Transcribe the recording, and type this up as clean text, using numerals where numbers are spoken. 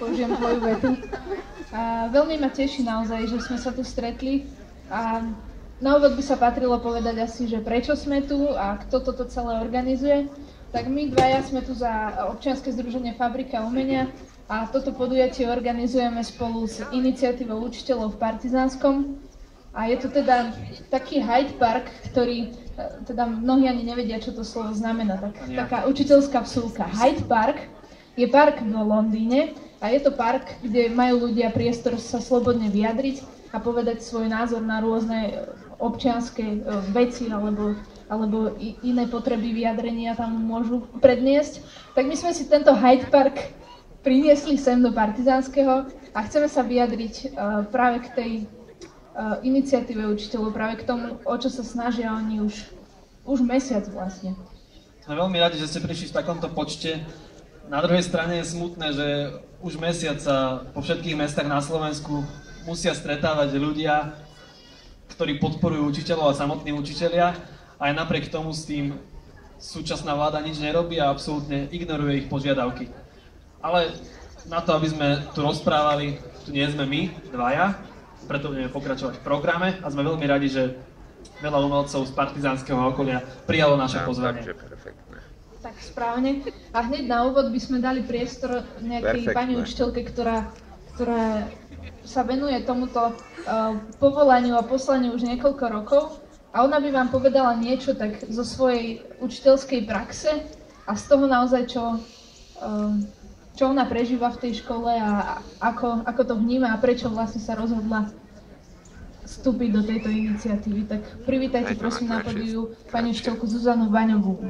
použijem tvoju vetu. A veľmi ma teší naozaj, že sme sa tu stretli. A na úvod by sa patrilo povedať asi, že prečo sme tu a kto toto celé organizuje. Tak my dvaja sme tu za občianske združenie Fabrika umenia a toto podujatie organizujeme spolu s iniciatívou učiteľov v Partizánskom. A je to teda taký Hyde Park, ktorý, teda mnohí ani nevedia, čo to slovo znamená. Taká učiteľská vsúka. Hyde Park je park v Londýne a je to park, kde majú ľudia priestor sa slobodne vyjadriť a povedať svoj názor na rôzne občianske veci alebo iné potreby vyjadrenia tam môžu predniesť. Tak my sme si tento Hyde Park priniesli sem do Partizánskeho a chceme sa vyjadriť práve k tej iniciatíve učiteľov, práve k tomu, o čo sa snažia oni už mesiac vlastne. Sme veľmi radi, že ste prišli v takomto počte. Na druhej strane je smutné, že už mesiac sa po všetkých mestách na Slovensku musia stretávať ľudia, ktorí podporujú učiteľov a samotní učitelia. Aj napriek tomu s tým súčasná vláda nič nerobí a absolútne ignoruje ich požiadavky. Ale na to, aby sme tu rozprávali, tu nie sme my, dvaja, preto budeme pokračovať v programe a sme veľmi radi, že veľa umelcov z partizánskeho okolia prijalo naše pozvanie. Tak správne. A hneď na úvod by sme dali priestor nejakej pani učiteľke, ktorá sa venuje tomuto povolaniu a poslaniu už niekoľko rokov. A ona by vám povedala niečo tak zo svojej učiteľskej praxe a z toho naozaj, čo ona prežíva v tej škole a ako to vníma a prečo vlastne sa rozhodla vstúpiť do tejto iniciatívy. Tak privítajte prosím na pódiu pani učiteľku Zuzanu Vaňovú.